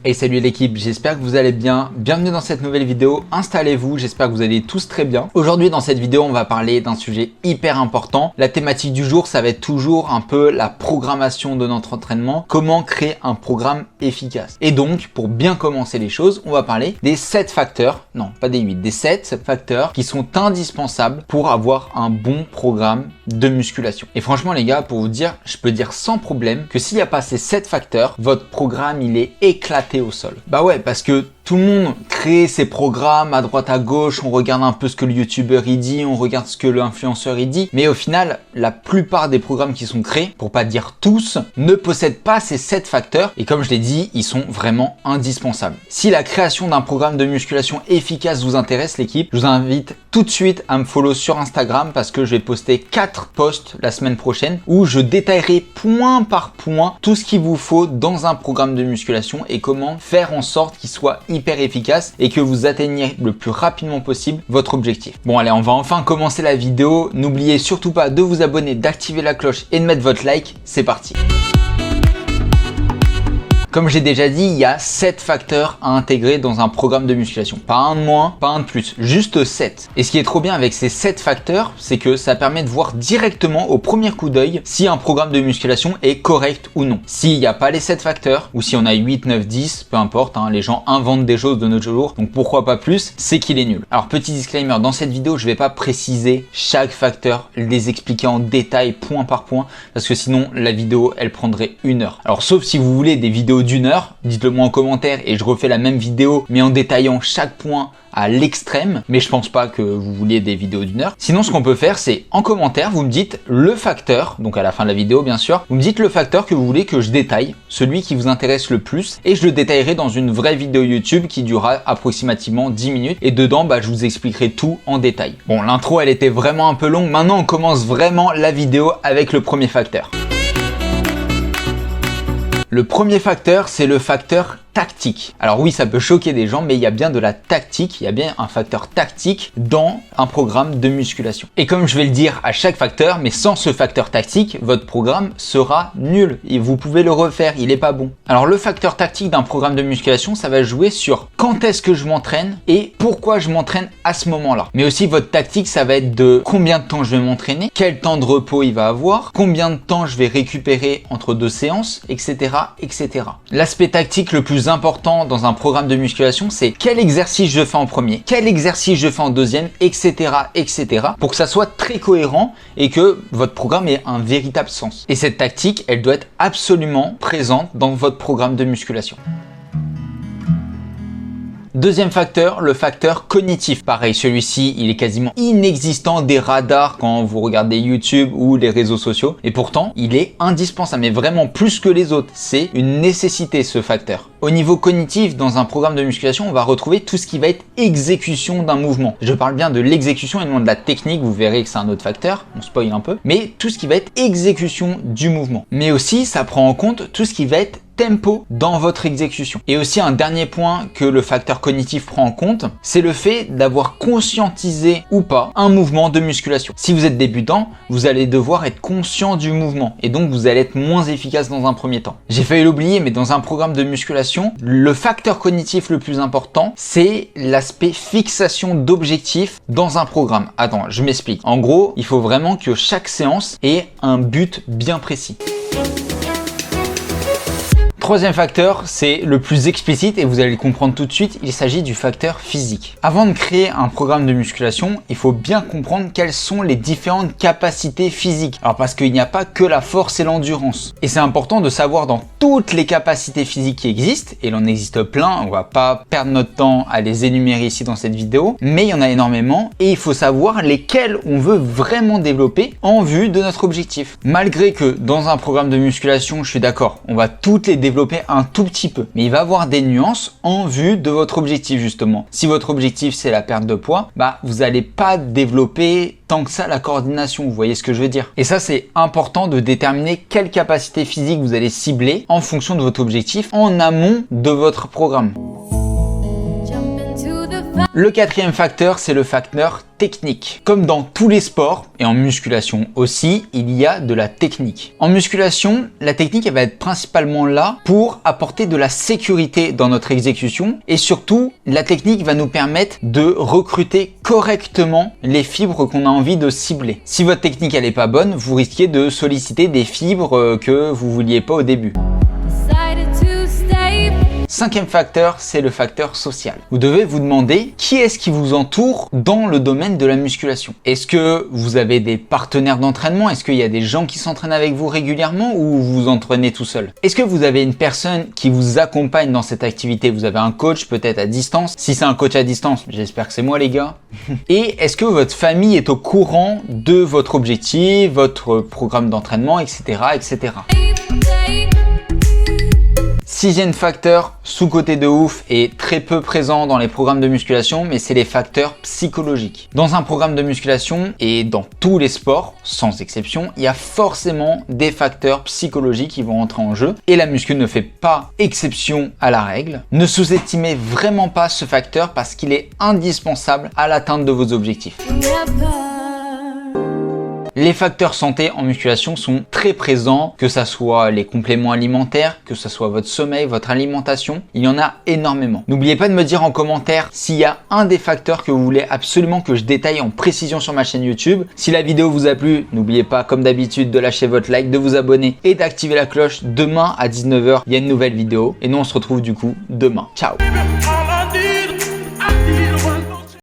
Hey, salut l'équipe, j'espère que vous allez bien. Bienvenue dans cette nouvelle vidéo, installez-vous, j'espère que vous allez tous très bien. Aujourd'hui dans cette vidéo, on va parler d'un sujet hyper important. La thématique du jour, ça va être toujours un peu la programmation de notre entraînement, comment créer un programme efficace. Et donc, pour bien commencer les choses, on va parler des 7 facteurs, non pas des 8, des 7 facteurs qui sont indispensables pour avoir un bon programme de musculation. Et franchement les gars, pour vous dire, je peux dire sans problème que s'il n'y a pas ces 7 facteurs, votre programme il est éclaté au sol. Bah ouais, parce que tout le monde crée ses programmes à droite à gauche, on regarde un peu ce que le youtubeur il dit, on regarde ce que l'influenceur il dit, mais au final, la plupart des programmes qui sont créés, pour pas dire tous, ne possèdent pas ces 7 facteurs et comme je l'ai dit, ils sont vraiment indispensables. Si la création d'un programme de musculation efficace vous intéresse l'équipe, je vous invite tout de suite à me follow sur Instagram parce que je vais poster 4 posts la semaine prochaine où je détaillerai point par point tout ce qu'il vous faut dans un programme de musculation et comment faire en sorte qu'il soit hyper efficace et que vous atteigniez le plus rapidement possible votre objectif. Bon allez, on va enfin commencer la vidéo. N'oubliez surtout pas de vous abonner, d'activer la cloche et de mettre votre like. C'est parti. Comme j'ai déjà dit, il y a 7 facteurs à intégrer dans un programme de musculation. Pas un de moins, pas un de plus, juste 7. Et ce qui est trop bien avec ces 7 facteurs, c'est que ça permet de voir directement au premier coup d'œil si un programme de musculation est correct ou non. S'il n'y a pas les 7 facteurs, ou si on a 8, 9, 10, peu importe, hein, les gens inventent des choses de nos jours, donc pourquoi pas plus, c'est qu'il est nul. Alors petit disclaimer, dans cette vidéo, je ne vais pas préciser chaque facteur, les expliquer en détail, point par point, parce que sinon la vidéo, elle prendrait 1 heure. Alors sauf si vous voulez des vidéos d'1 heure, dites-le moi en commentaire et je refais la même vidéo mais en détaillant chaque point à l'extrême, mais je pense pas que vous vouliez des vidéos d'1 heure. Sinon ce qu'on peut faire c'est en commentaire vous me dites le facteur, donc à la fin de la vidéo bien sûr, vous me dites le facteur que vous voulez que je détaille, celui qui vous intéresse le plus et je le détaillerai dans une vraie vidéo YouTube qui durera approximativement 10 minutes et dedans je vous expliquerai tout en détail. Bon, l'intro elle était vraiment un peu longue, maintenant on commence vraiment la vidéo avec le premier facteur. Le premier facteur, c'est le facteur tactique. Alors oui, ça peut choquer des gens, mais il y a bien de la tactique, il y a bien un facteur tactique dans un programme de musculation. Et comme je vais le dire à chaque facteur, mais sans ce facteur tactique, votre programme sera nul et vous pouvez le refaire, il n'est pas bon. Alors le facteur tactique d'un programme de musculation, ça va jouer sur quand est-ce que je m'entraîne et pourquoi je m'entraîne à ce moment-là. Mais aussi votre tactique, ça va être de combien de temps je vais m'entraîner, quel temps de repos il va avoir, combien de temps je vais récupérer entre 2 séances, etc. etc. L'aspect tactique le plus important dans un programme de musculation, c'est quel exercice je fais en premier, quel exercice je fais en deuxième, etc. etc. pour que ça soit très cohérent et que votre programme ait un véritable sens. Et cette tactique, elle doit être absolument présente dans votre programme de musculation. Deuxième facteur, le facteur cognitif. Pareil, celui-ci, il est quasiment inexistant des radars quand vous regardez YouTube ou les réseaux sociaux. Et pourtant, il est indispensable, mais vraiment plus que les autres. C'est une nécessité, ce facteur. Au niveau cognitif, dans un programme de musculation, on va retrouver tout ce qui va être exécution d'un mouvement. Je parle bien de l'exécution et non de la technique. Vous verrez que c'est un autre facteur. On spoil un peu. Mais tout ce qui va être exécution du mouvement. Mais aussi, ça prend en compte tout ce qui va être tempo dans votre exécution. Et aussi un dernier point que le facteur cognitif prend en compte, c'est le fait d'avoir conscientisé ou pas un mouvement de musculation. Si vous êtes débutant, vous allez devoir être conscient du mouvement et donc vous allez être moins efficace dans un premier temps. J'ai failli l'oublier, mais dans un programme de musculation, le facteur cognitif le plus important, c'est l'aspect fixation d'objectifs dans un programme. Attends, je m'explique. En gros, il faut vraiment que chaque séance ait un but bien précis. Troisième facteur, c'est le plus explicite et vous allez le comprendre tout de suite, il s'agit du facteur physique. Avant de créer un programme de musculation, il faut bien comprendre quelles sont les différentes capacités physiques. Alors parce qu'il n'y a pas que la force et l'endurance. Et c'est important de savoir dans toutes les capacités physiques qui existent, et il en existe plein, on va pas perdre notre temps à les énumérer ici dans cette vidéo, mais il y en a énormément et il faut savoir lesquelles on veut vraiment développer en vue de notre objectif. Malgré que dans un programme de musculation, je suis d'accord, on va toutes les développer un tout petit peu, mais il va y avoir des nuances en vue de votre objectif justement. Si votre objectif c'est la perte de poids, vous n'allez pas développer tant que ça la coordination, vous voyez ce que je veux dire. Et ça c'est important de déterminer quelle capacité physique vous allez cibler en fonction de votre objectif en amont de votre programme. Jump into the Le quatrième facteur, c'est le facteur technique. Comme dans tous les sports, et en musculation aussi, il y a de la technique. En musculation, la technique elle va être principalement là pour apporter de la sécurité dans notre exécution et surtout, la technique va nous permettre de recruter correctement les fibres qu'on a envie de cibler. Si votre technique elle est pas bonne, vous risquez de solliciter des fibres que vous vouliez pas au début. Cinquième facteur, c'est le facteur social. Vous devez vous demander qui est-ce qui vous entoure dans le domaine de la musculation. Est-ce que vous avez des partenaires d'entraînement? Est-ce qu'il y a des gens qui s'entraînent avec vous régulièrement ou vous vous entraînez tout seul? Est-ce que vous avez une personne qui vous accompagne dans cette activité? Vous avez un coach peut-être à distance? Si c'est un coach à distance, j'espère que c'est moi les gars. Et est-ce que votre famille est au courant de votre objectif, votre programme d'entraînement, etc., etc. Sixième facteur, sous-coté de ouf et très peu présent dans les programmes de musculation, mais c'est les facteurs psychologiques. Dans un programme de musculation et dans tous les sports, sans exception, il y a forcément des facteurs psychologiques qui vont entrer en jeu et la muscu ne fait pas exception à la règle. Ne sous-estimez vraiment pas ce facteur parce qu'il est indispensable à l'atteinte de vos objectifs. Les facteurs santé en musculation sont très présents, que ça soit les compléments alimentaires, que ça soit votre sommeil, votre alimentation, il y en a énormément. N'oubliez pas de me dire en commentaire s'il y a un des facteurs que vous voulez absolument que je détaille en précision sur ma chaîne YouTube. Si la vidéo vous a plu, n'oubliez pas comme d'habitude de lâcher votre like, de vous abonner et d'activer la cloche. Demain à 19 h, il y a une nouvelle vidéo et nous on se retrouve du coup demain. Ciao!